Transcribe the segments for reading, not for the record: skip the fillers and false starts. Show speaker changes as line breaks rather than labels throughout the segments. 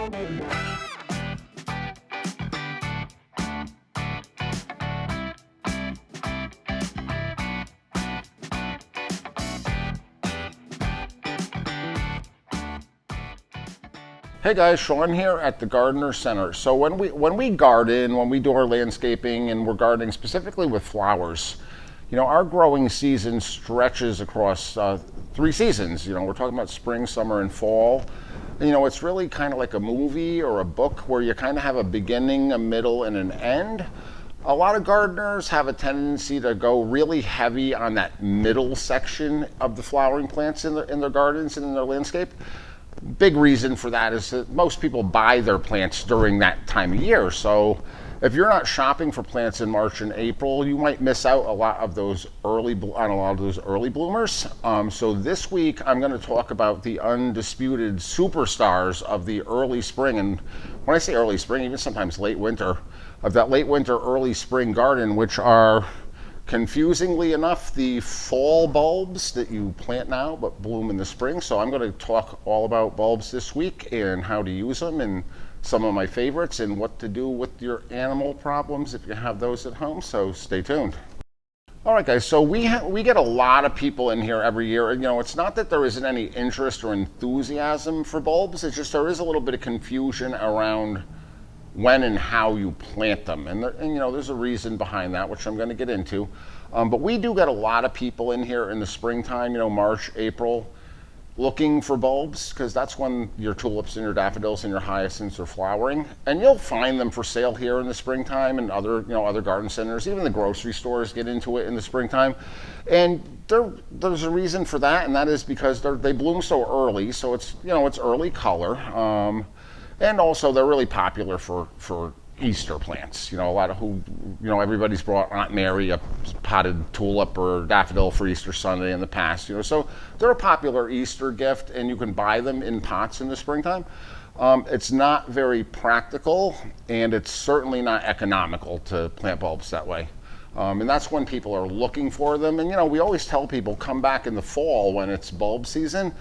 Hey guys, Sean here at the Gardener Center. So when we garden, when we do our landscaping and we're gardening specifically with flowers, our growing season stretches across 3 seasons. We're talking about spring, summer, and fall. It's really kind of like a movie or a book where you kind of have a beginning, a middle, and an end. A lot of gardeners have a tendency to go really heavy on that middle section of the flowering plants in their gardens and in their landscape. Big reason for that is that most people buy their plants during that time of year. So if you're not shopping for plants in March and April, you might miss out a lot of those early bloomers. So this week I'm going to talk about the undisputed superstars of the early spring, and when I say early spring, even sometimes late winter, of that late winter, early spring garden, which are, confusingly enough, the fall bulbs that you plant now but bloom in the spring. So I'm going to talk all about bulbs this week and how to use them and some of my favorites and what to do with your animal problems if you have those at home. So stay tuned. All right, guys, so we get a lot of people in here every year. It's not that there isn't any interest or enthusiasm for bulbs. It's just there is a little bit of confusion around when and how you plant them. And there's a reason behind that, which I'm going to get into. But we do get a lot of people in here in the springtime, March, April, looking for bulbs, because that's when your tulips and your daffodils and your hyacinths are flowering. And you'll find them for sale here in the springtime, and other garden centers, even the grocery stores get into it in the springtime. And there's a reason for that, and that is because they bloom so early. So it's early color. And also, they're really popular for Easter plants. A lot of everybody's brought Aunt Mary a potted tulip or daffodil for Easter Sunday in the past. So they're a popular Easter gift, and you can buy them in pots in the springtime. It's not very practical, and it's certainly not economical to plant bulbs that way. And that's when people are looking for them. And we always tell people, come back in the fall when it's bulb season.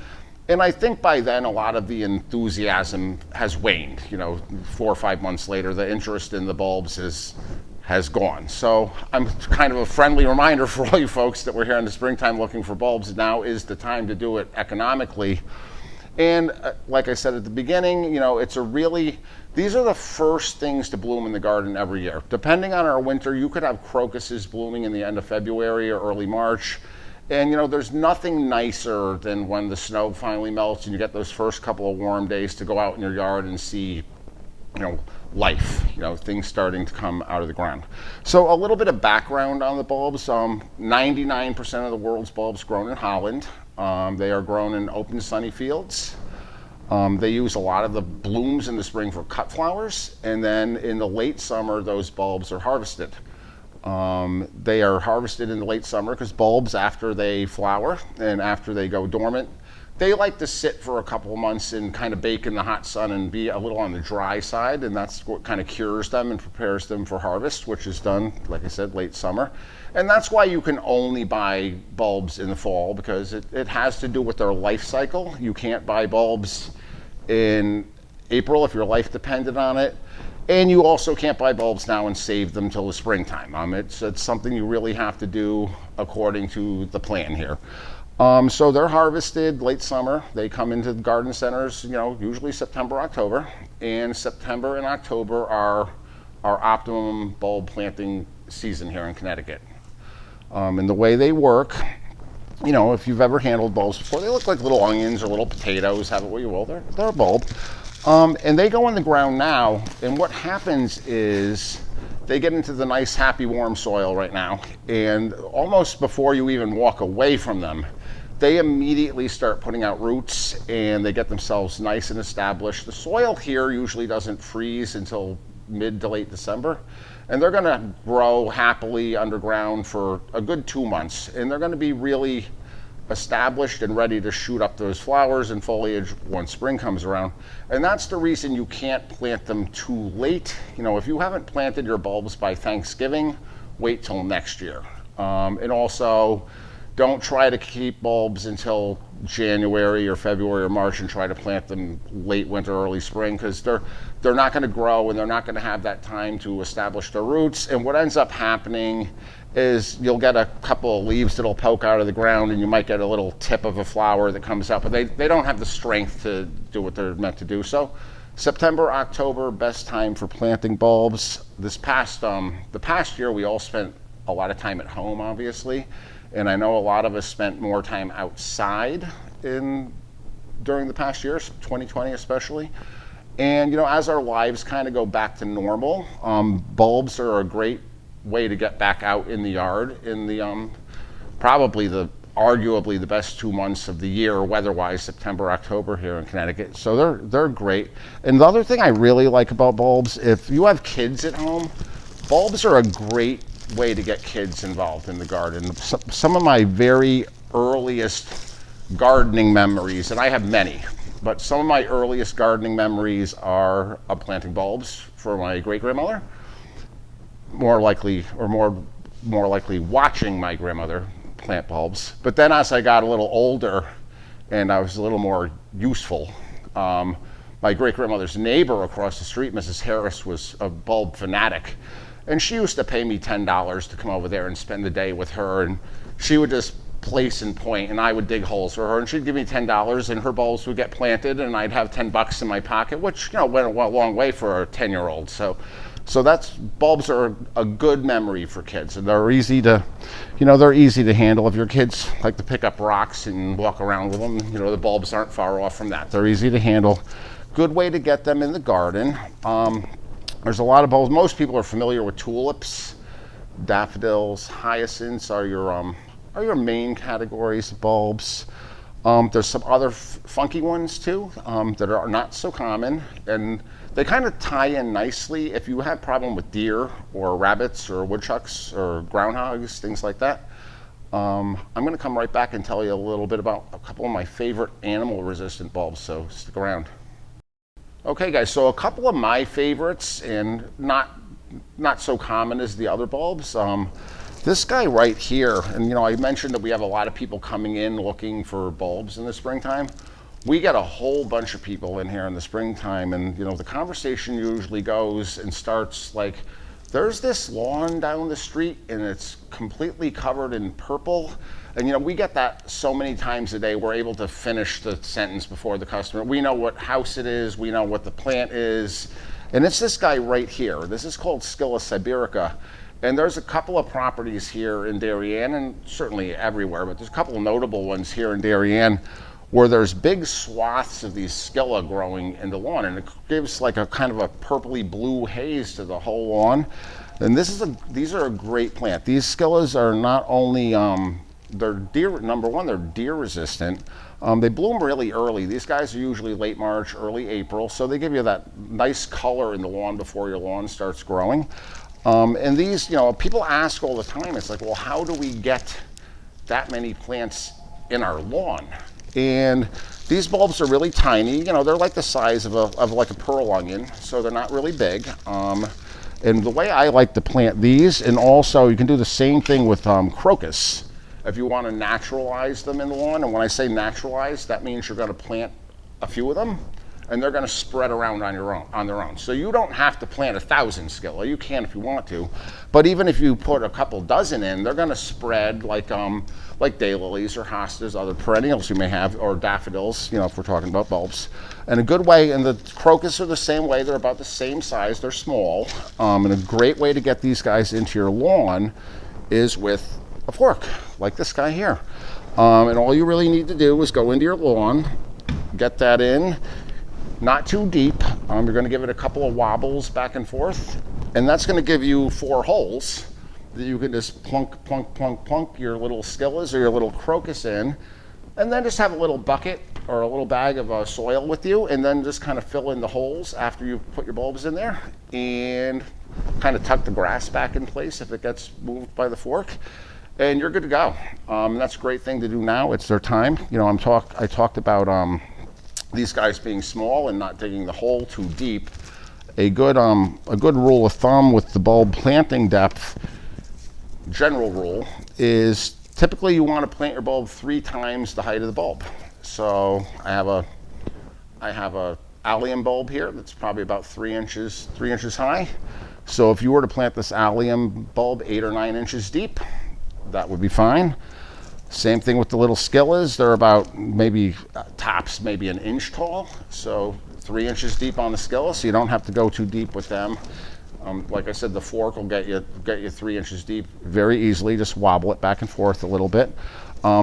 And I think by then a lot of the enthusiasm has waned. 4 or 5 months later, the interest in the bulbs has gone. So I'm kind of a friendly reminder for all you folks that we're here in the springtime looking for bulbs. Now is the time to do it economically. And like I said at the beginning, these are the first things to bloom in the garden every year. Depending on our winter, you could have crocuses blooming in the end of February or early March. And there's nothing nicer than when the snow finally melts and you get those first couple of warm days to go out in your yard and see, life, things starting to come out of the ground. So a little bit of background on the bulbs. 99% of the world's bulbs grown in Holland. They are grown in open sunny fields. They use a lot of the blooms in the spring for cut flowers. And then in the late summer, those bulbs are harvested. They are harvested in the late summer because bulbs, after they flower and after they go dormant, they like to sit for a couple of months and kind of bake in the hot sun and be a little on the dry side, and that's what kind of cures them and prepares them for harvest, which is done, like I said, late summer. And that's why you can only buy bulbs in the fall, because it has to do with their life cycle. You can't buy bulbs in April if your life depended on it. And you also can't buy bulbs now and save them till the springtime. It's something you really have to do according to the plan here. So they're harvested late summer. They come into the garden centers, usually September, October. And September and October are our optimum bulb planting season here in Connecticut. And the way they work, if you've ever handled bulbs before, they look like little onions or little potatoes, have it what you will. They're a bulb. And they go in the ground now, and what happens is they get into the nice, happy, warm soil right now, and almost before you even walk away from them, they immediately start putting out roots, and they get themselves nice and established. The soil here usually doesn't freeze until mid to late December, and they're going to grow happily underground for a good 2 months, and they're going to be really established and ready to shoot up those flowers and foliage once spring comes around. And that's the reason you can't plant them too late. If you haven't planted your bulbs by Thanksgiving, wait till next year. And also, don't try to keep bulbs until January or February or March and try to plant them late winter, early spring, because they're not going to grow and they're not going to have that time to establish their roots. And what ends up happening is you'll get a couple of leaves that'll poke out of the ground, and you might get a little tip of a flower that comes up, but they don't have the strength to do what they're meant to do. So September, October, best time for planting bulbs. The past year, we all spent a lot of time at home, obviously, and I know a lot of us spent more time outside during the past year, 2020 especially. And as our lives kind of go back to normal, bulbs are a great way to get back out in the yard in the arguably the best 2 months of the year weather-wise, September, October here in Connecticut. So they're great. And the other thing I really like about bulbs, if you have kids at home, bulbs are a great way to get kids involved in the garden. Some of my very earliest gardening memories, and I have many, but some of my earliest gardening memories are of planting bulbs for my great-grandmother. More likely watching my grandmother plant bulbs. But then as I got a little older and I was a little more useful, my great-grandmother's neighbor across the street, Mrs. Harris, was a bulb fanatic. And she used to pay me $10 to come over there and spend the day with her. And she would just place and point, and I would dig holes for her. And she'd give me $10, and her bulbs would get planted, and I'd have $10 in my pocket, which went a long way for a 10-year-old. So bulbs are a good memory for kids, and they're easy to handle. If your kids like to pick up rocks and walk around with them, the bulbs aren't far off from that. They're easy to handle. Good way to get them in the garden. There's a lot of bulbs. Most people are familiar with tulips, daffodils, hyacinths are your main categories of bulbs. There's some other funky ones too that are not so common, and they kind of tie in nicely if you have a problem with deer or rabbits or woodchucks or groundhogs, things like that. I'm going to come right back and tell you a little bit about a couple of my favorite animal-resistant bulbs, so stick around. Okay, guys, so a couple of my favorites, and not so common as the other bulbs. This guy right here, and I mentioned that we have a lot of people coming in looking for bulbs in the springtime. We get a whole bunch of people in here in the springtime, and the conversation usually goes and starts like, there's this lawn down the street and it's completely covered in purple. And we get that so many times a day, we're able to finish the sentence before the customer. We know what house it is, we know what the plant is, and it's this guy right here. This is called Siberica. And there's a couple of properties here in Darien, and certainly everywhere, but there's a couple of notable ones here in Darien where there's big swaths of these scilla growing in the lawn, and it gives like a kind of a purpley blue haze to the whole lawn. And these are a great plant. These scillas are not only number one, they're deer resistant. They bloom really early. These guys are usually late March, early April, so they give you that nice color in the lawn before your lawn starts growing. And these, people ask all the time, it's like, well, how do we get that many plants in our lawn? And these bulbs are really tiny. They're like the size of like a pearl onion, so they're not really big. And the way I like to plant these, and also you can do the same thing with crocus if you want to naturalize them in the lawn. And when I say naturalize, that means you're going to plant a few of them, and they're going to spread around on their own. So you don't have to plant 1,000 scilla. You can if you want to, but even if you put a couple dozen in, they're going to spread like daylilies or hostas, other perennials you may have, or daffodils. If we're talking about bulbs. And a good way, and the crocus are the same way. They're about the same size. They're small, and a great way to get these guys into your lawn is with a fork, like this guy here. And all you really need to do is go into your lawn, get that in. Not too deep. You're going to give it a couple of wobbles back and forth, and that's going to give you 4 holes that you can just plunk, plunk, plunk, plunk your little scillas or your little crocus in, and then just have a little bucket or a little bag of soil with you, and then just kind of fill in the holes after you put your bulbs in there, and kind of tuck the grass back in place if it gets moved by the fork, and you're good to go. That's a great thing to do now. It's their time. I talked about these guys being small and not digging the hole too deep. A good rule of thumb with the bulb planting depth, general rule, is typically you want to plant your bulb 3 times the height of the bulb. So I have a allium bulb here that's probably about 3 inches high. So if you were to plant this allium bulb 8 or 9 inches deep, that would be fine. Same thing with the little scillas. They're about maybe tops maybe an inch tall. So 3 inches deep on the scilla, so you don't have to go too deep with them. Like I said, the fork will get you 3 inches deep very easily. Just wobble it back and forth a little bit.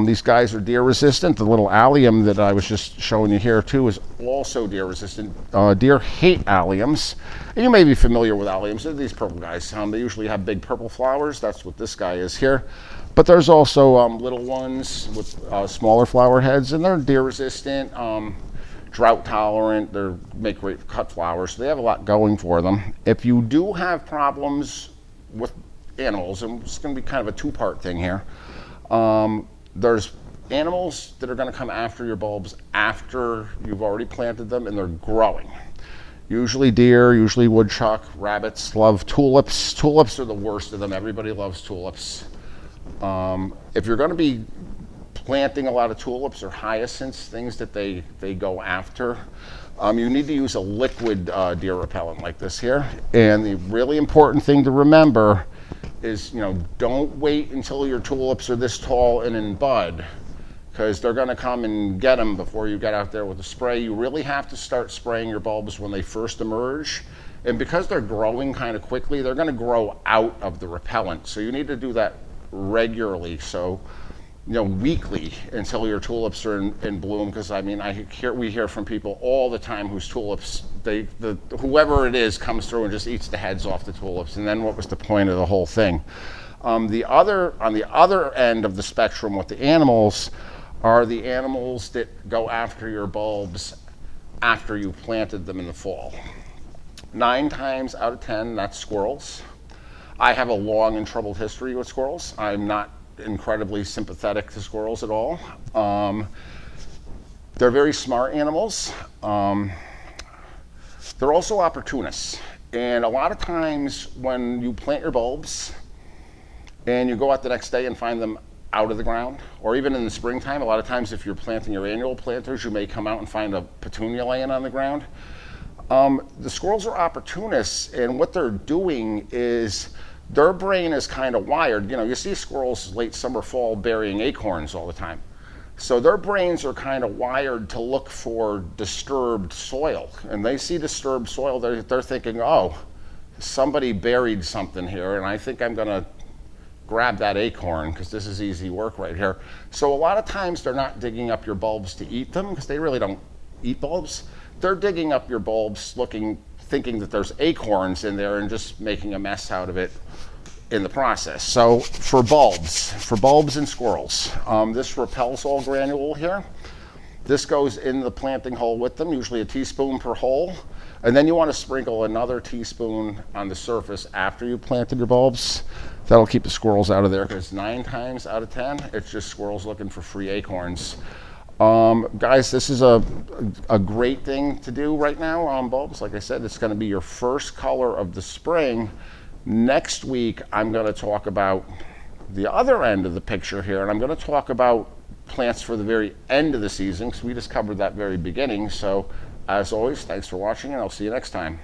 These guys are deer resistant. The little allium that I was just showing you here too is also deer resistant. Deer hate alliums. And you may be familiar with alliums. They're these purple guys. They usually have big purple flowers. That's what this guy is here. But there's also little ones with smaller flower heads, and they're deer resistant, drought tolerant. They make great cut flowers. So they have a lot going for them. If you do have problems with animals, and it's going to be kind of a two-part thing here. There's animals that are going to come after your bulbs after you've already planted them and they're growing. Usually deer, usually woodchuck, rabbits love tulips. Tulips are the worst of them. Everybody loves tulips. If you're going to be planting a lot of tulips or hyacinths, things that they go after, you need to use a liquid deer repellent like this here. And the really important thing to remember is, don't wait until your tulips are this tall and in bud, because they're going to come and get them before you get out there with the spray. You really have to start spraying your bulbs when they first emerge. And because they're growing kind of quickly, they're going to grow out of the repellent. So you need to do that regularly. So, weekly until your tulips are in bloom. Because we hear from people all the time whose tulips, whoever it is comes through and just eats the heads off the tulips. And then what was the point of the whole thing? On the other end of the spectrum with the animals are the animals that go after your bulbs after you planted them in the fall. 9 times out of 10, that's squirrels. I have a long and troubled history with squirrels. I'm not incredibly sympathetic to squirrels at all. They're very smart animals. They're also opportunists. And a lot of times when you plant your bulbs and you go out the next day and find them out of the ground, or even in the springtime, a lot of times if you're planting your annual planters, you may come out and find a petunia laying on the ground. The squirrels are opportunists, and what they're doing is their brain is kind of wired. You see squirrels late summer, fall burying acorns all the time. So their brains are kind of wired to look for disturbed soil. And they see disturbed soil, they're thinking, oh, somebody buried something here, and I think I'm going to grab that acorn because this is easy work right here. So a lot of times they're not digging up your bulbs to eat them, because they really don't eat bulbs. They're digging up your bulbs thinking that there's acorns in there and just making a mess out of it in the process. So for bulbs and squirrels, this repels all granule here. This goes in the planting hole with them, usually a teaspoon per hole. And then you want to sprinkle another teaspoon on the surface after you planted your bulbs. That'll keep the squirrels out of there, because 9 times out of 10, it's just squirrels looking for free acorns. Guys, this is a great thing to do right now on bulbs. Like I said, it's going to be your first color of the spring. Next week, I'm going to talk about the other end of the picture here, and I'm going to talk about plants for the very end of the season, because we just covered that very beginning. So, as always, thanks for watching, and I'll see you next time.